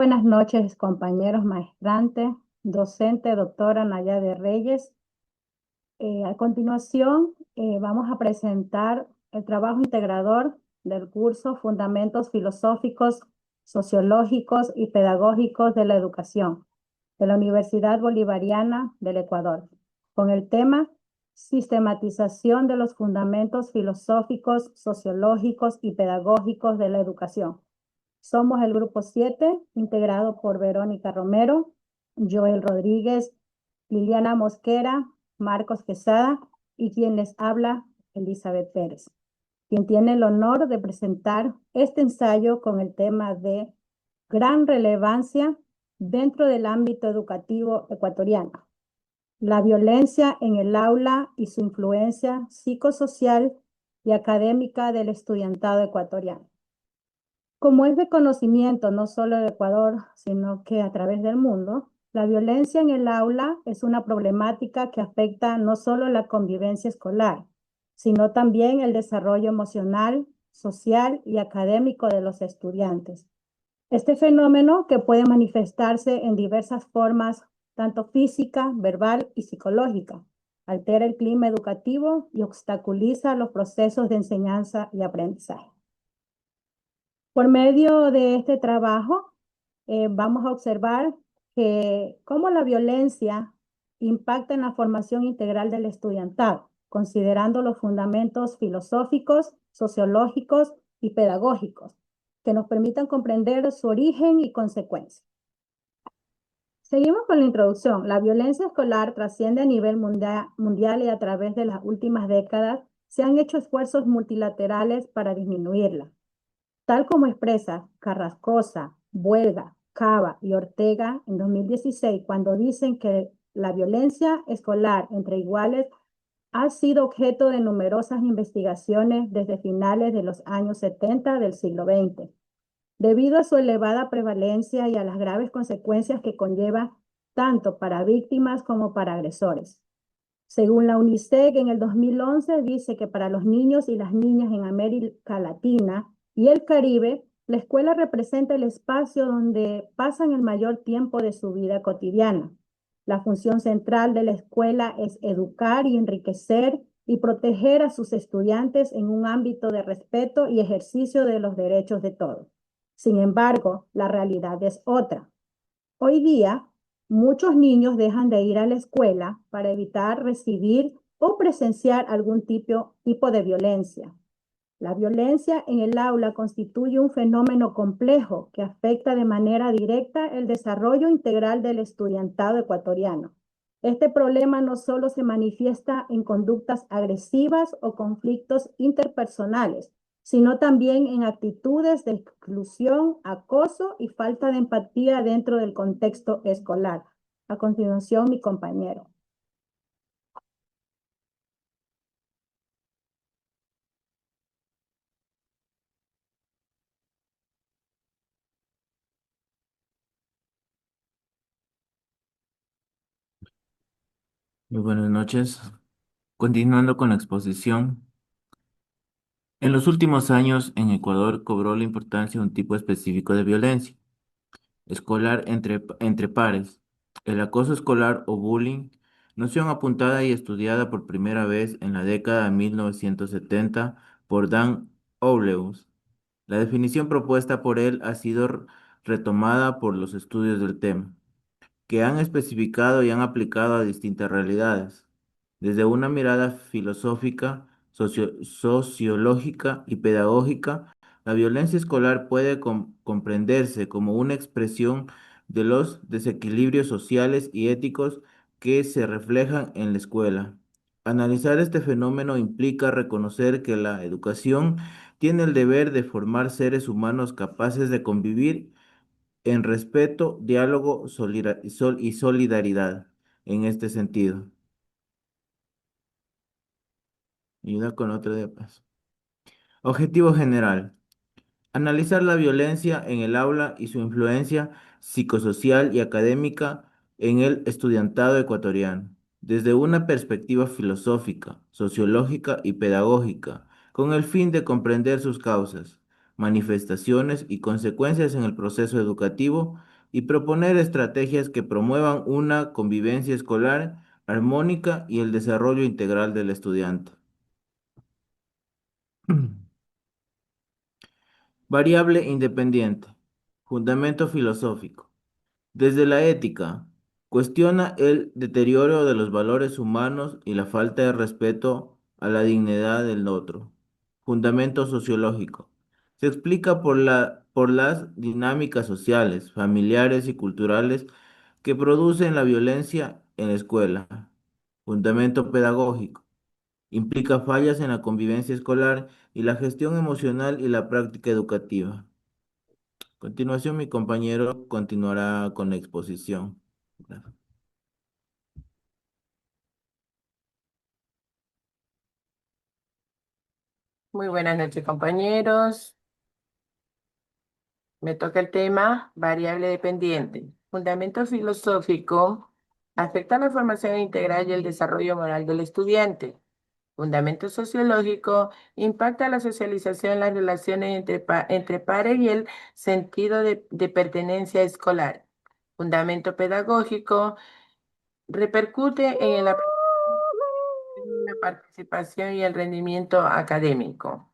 Buenas noches, compañeros maestrantes, docente, doctora Nayade Reyes. A continuación, vamos a presentar el trabajo integrador del curso Fundamentos Filosóficos, Sociológicos y Pedagógicos de la Educación de la Universidad Bolivariana del Ecuador, con el tema Sistematización de los fundamentos filosóficos, sociológicos y pedagógicos de la educación. Somos el grupo 7, integrado por Verónica Romero, Joel Rodríguez, Liliana Mosquera, Marcos Quesada y quien les habla, Elizabeth Pérez, quien tiene el honor de presentar este ensayo con el tema de gran relevancia dentro del ámbito educativo ecuatoriano: la violencia en el aula y su influencia psicosocial y académica del estudiantado ecuatoriano. Como es de conocimiento no solo de Ecuador, sino que a través del mundo, la violencia en el aula es una problemática que afecta no solo la convivencia escolar, sino también el desarrollo emocional, social y académico de los estudiantes. Este fenómeno, que puede manifestarse en diversas formas, tanto física, verbal y psicológica, altera el clima educativo y obstaculiza los procesos de enseñanza y aprendizaje. Por medio de este trabajo, vamos a observar cómo la violencia impacta en la formación integral del estudiantado, considerando los fundamentos filosóficos, sociológicos y pedagógicos que nos permitan comprender su origen y consecuencias. Seguimos con la introducción. La violencia escolar trasciende a nivel mundial y a través de las últimas décadas se han hecho esfuerzos multilaterales para disminuirla. Tal como expresa Carrascosa, Buelga, Cava y Ortega en 2016, cuando dicen que la violencia escolar entre iguales ha sido objeto de numerosas investigaciones desde finales de los años 70 del siglo XX, debido a su elevada prevalencia y a las graves consecuencias que conlleva tanto para víctimas como para agresores. Según la UNICEF, en el 2011 dice que para los niños y las niñas en América Latina y el Caribe, la escuela representa el espacio donde pasan el mayor tiempo de su vida cotidiana. La función central de la escuela es educar y enriquecer y proteger a sus estudiantes en un ámbito de respeto y ejercicio de los derechos de todos. Sin embargo, la realidad es otra. Hoy día, muchos niños dejan de ir a la escuela para evitar recibir o presenciar algún tipo de violencia. La violencia en el aula constituye un fenómeno complejo que afecta de manera directa el desarrollo integral del estudiantado ecuatoriano. Este problema no solo se manifiesta en conductas agresivas o conflictos interpersonales, sino también en actitudes de exclusión, acoso y falta de empatía dentro del contexto escolar. A continuación, mi compañero. Muy buenas noches. Continuando con la exposición, en los últimos años en Ecuador cobró la importancia un tipo específico de violencia escolar entre pares. El acoso escolar o bullying, noción apuntada y estudiada por primera vez en la década de 1970 por Dan Owleus. La definición propuesta por él ha sido retomada por los estudios del tema, que han especificado y han aplicado a distintas realidades. Desde una mirada filosófica, sociológica y pedagógica, la violencia escolar puede comprenderse como una expresión de los desequilibrios sociales y éticos que se reflejan en la escuela. Analizar este fenómeno implica reconocer que la educación tiene el deber de formar seres humanos capaces de convivir en respeto, diálogo y solidaridad en este sentido. Ayuda con otro de paso. Objetivo general. Analizar la violencia en el aula y su influencia psicosocial y académica en el estudiantado ecuatoriano, desde una perspectiva filosófica, sociológica y pedagógica, con el fin de comprender sus causas, manifestaciones y consecuencias en el proceso educativo y proponer estrategias que promuevan una convivencia escolar armónica y el desarrollo integral del estudiante. Variable independiente. Fundamento filosófico. Desde la ética, cuestiona el deterioro de los valores humanos y la falta de respeto a la dignidad del otro. Fundamento sociológico. Se explica por las dinámicas sociales, familiares y culturales que producen la violencia en la escuela. Fundamento pedagógico. Implica fallas en la convivencia escolar y la gestión emocional y la práctica educativa. A continuación, mi compañero continuará con la exposición. Gracias. Muy buenas noches, compañeros. Me toca el tema variable dependiente. Fundamento filosófico afecta la formación integral y el desarrollo moral del estudiante. Fundamento sociológico impacta la socialización, las relaciones entre pares y el sentido de pertenencia escolar. Fundamento pedagógico repercute en la participación y el rendimiento académico.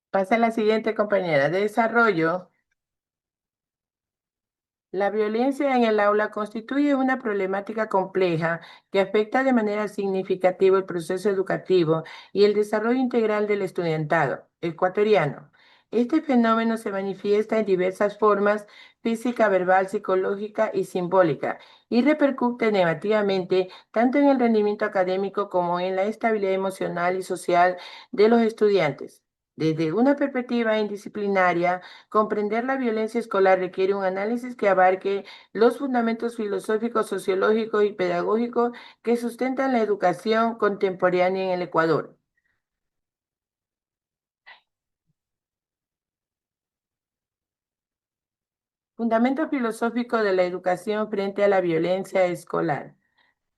Pasa a la siguiente compañera. Desarrollo. La violencia en el aula constituye una problemática compleja que afecta de manera significativa el proceso educativo y el desarrollo integral del estudiantado ecuatoriano. Este fenómeno se manifiesta en diversas formas: física, verbal, psicológica y simbólica, y repercute negativamente tanto en el rendimiento académico como en la estabilidad emocional y social de los estudiantes. Desde una perspectiva indisciplinaria, comprender la violencia escolar requiere un análisis que abarque los fundamentos filosóficos, sociológicos y pedagógicos que sustentan la educación contemporánea en el Ecuador. Fundamento filosófico de la educación frente a la violencia escolar.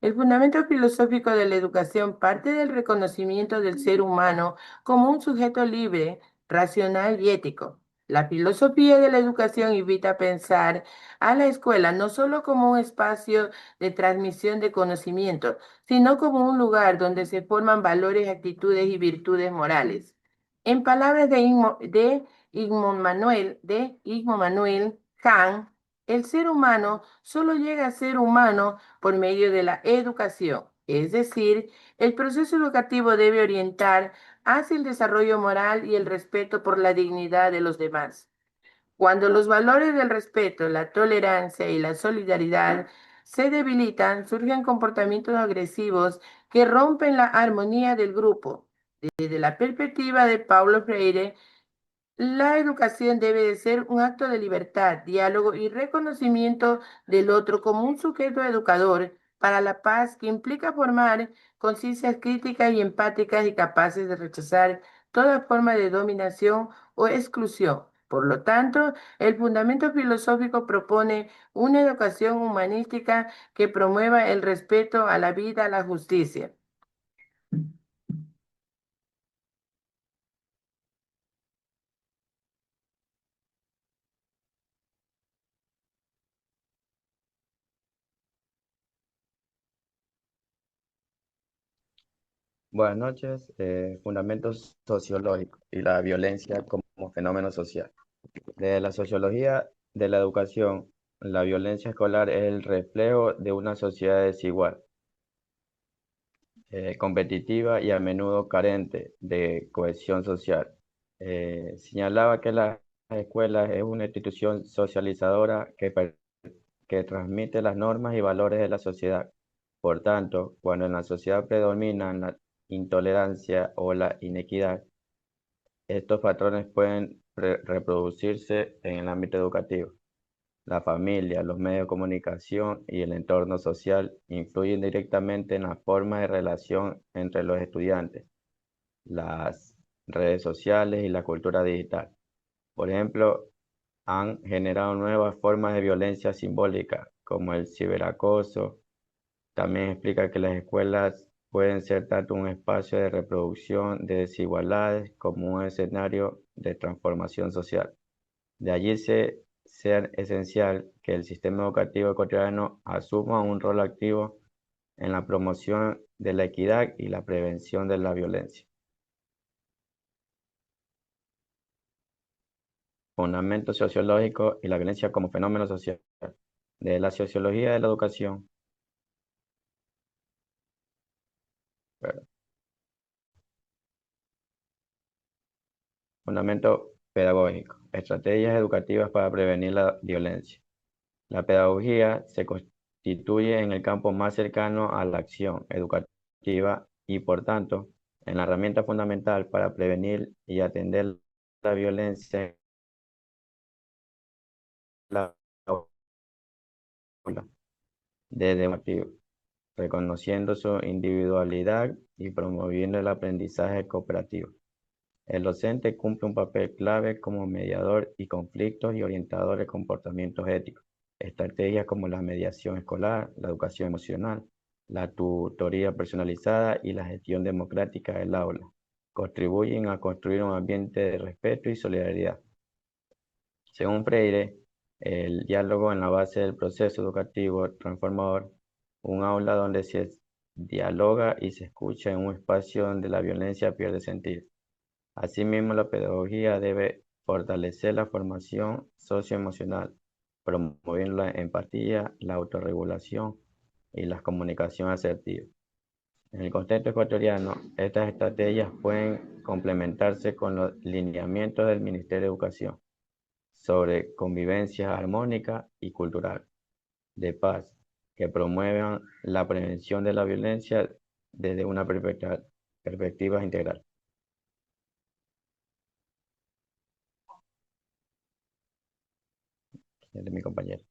El fundamento filosófico de la educación parte del reconocimiento del ser humano como un sujeto libre, racional y ético. La filosofía de la educación invita a pensar a la escuela no solo como un espacio de transmisión de conocimiento, sino como un lugar donde se forman valores, actitudes y virtudes morales. En palabras Igmo Manuel Kant, el ser humano solo llega a ser humano por medio de la educación. Es decir, el proceso educativo debe orientar hacia el desarrollo moral y el respeto por la dignidad de los demás. Cuando los valores del respeto, la tolerancia y la solidaridad se debilitan, surgen comportamientos agresivos que rompen la armonía del grupo. Desde la perspectiva de Paulo Freire, la educación debe de ser un acto de libertad, diálogo y reconocimiento del otro como un sujeto educador para la paz, que implica formar conciencias críticas y empáticas y capaces de rechazar toda forma de dominación o exclusión. Por lo tanto, el fundamento filosófico propone una educación humanística que promueva el respeto a la vida, a la justicia. Buenas noches. Fundamentos sociológicos y la violencia como fenómeno social. De la sociología de la educación, la violencia escolar es el reflejo de una sociedad desigual, competitiva y a menudo carente de cohesión social. Señalaba que las escuelas es una institución socializadora que transmite las normas y valores de la sociedad. Por tanto, cuando en la sociedad predominan la intolerancia o la inequidad, estos patrones pueden reproducirse en el ámbito educativo. La familia, los medios de comunicación y el entorno social influyen directamente en la forma de relación entre los estudiantes, las redes sociales y la cultura digital. Por ejemplo, han generado nuevas formas de violencia simbólica, como el ciberacoso. También explica que las escuelas pueden ser tanto un espacio de reproducción de desigualdades como un escenario de transformación social. De allí sea esencial que el sistema educativo ecuatoriano asuma un rol activo en la promoción de la equidad y la prevención de la violencia. Fundamentos sociológicos y la violencia como fenómeno social. De la sociología de la educación. Bueno, fundamento pedagógico. Estrategias educativas para prevenir la violencia. La pedagogía se constituye en el campo más cercano a la acción educativa y, por tanto, en la herramienta fundamental para prevenir y atender la violencia en la aula, desde motivo, reconociendo su individualidad y promoviendo el aprendizaje cooperativo. El docente cumple un papel clave como mediador y conflictos y orientador de comportamientos éticos. Estrategias como la mediación escolar, la educación emocional, la tutoría personalizada y la gestión democrática del aula contribuyen a construir un ambiente de respeto y solidaridad. Según Freire, el diálogo en la base del proceso educativo transformador, un aula donde se dialoga y se escucha en un espacio donde la violencia pierde sentido. Asimismo, la pedagogía debe fortalecer la formación socioemocional, promoviendo la empatía, la autorregulación y la comunicación asertiva. En el contexto ecuatoriano, estas estrategias pueden complementarse con los lineamientos del Ministerio de Educación sobre convivencia armónica y cultural de paz, que promuevan la prevención de la violencia desde una perspectiva integral. De mi compañero.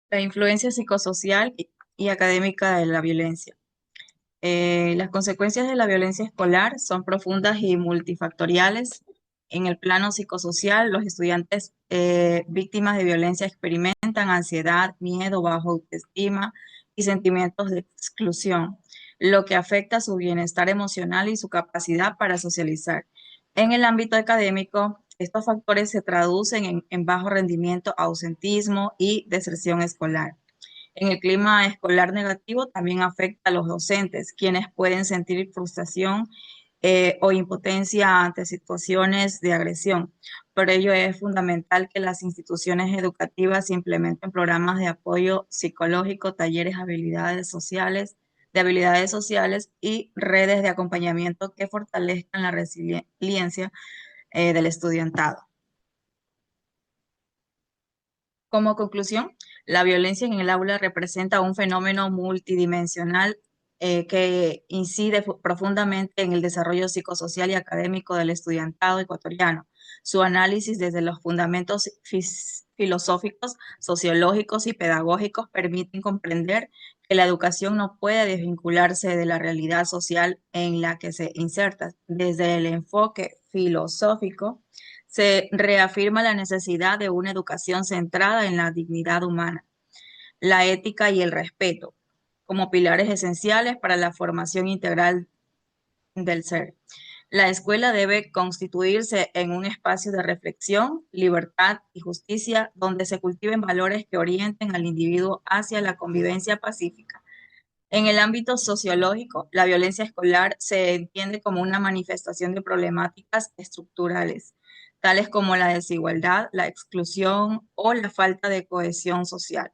La influencia psicosocial y académica de la violencia. Las consecuencias de la violencia escolar son profundas y multifactoriales. En el plano psicosocial, los estudiantes víctimas de violencia experimentan ansiedad, miedo, baja autoestima y sentimientos de exclusión, lo que afecta su bienestar emocional y su capacidad para socializar. En el ámbito académico, estos factores se traducen en bajo rendimiento, ausentismo y deserción escolar. En el clima escolar negativo también afecta a los docentes, quienes pueden sentir frustración o impotencia ante situaciones de agresión. Por ello es fundamental que las instituciones educativas implementen programas de apoyo psicológico, talleres de habilidades sociales y redes de acompañamiento que fortalezcan la resiliencia del estudiantado. Como conclusión, la violencia en el aula representa un fenómeno multidimensional que incide profundamente en el desarrollo psicosocial y académico del estudiantado ecuatoriano. Su análisis desde los fundamentos filosóficos, sociológicos y pedagógicos permiten comprender que la educación no puede desvincularse de la realidad social en la que se inserta. Desde el enfoque filosófico, se reafirma la necesidad de una educación centrada en la dignidad humana, la ética y el respeto, como pilares esenciales para la formación integral del ser. La escuela debe constituirse en un espacio de reflexión, libertad y justicia, donde se cultiven valores que orienten al individuo hacia la convivencia pacífica. En el ámbito sociológico, la violencia escolar se entiende como una manifestación de problemáticas estructurales, tales como la desigualdad, la exclusión o la falta de cohesión social.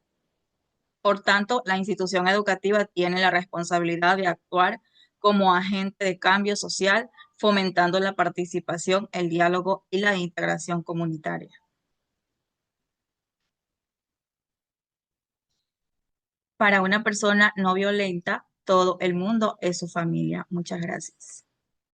Por tanto, la institución educativa tiene la responsabilidad de actuar como agente de cambio social, fomentando la participación, el diálogo y la integración comunitaria. Para una persona no violenta, todo el mundo es su familia. Muchas gracias.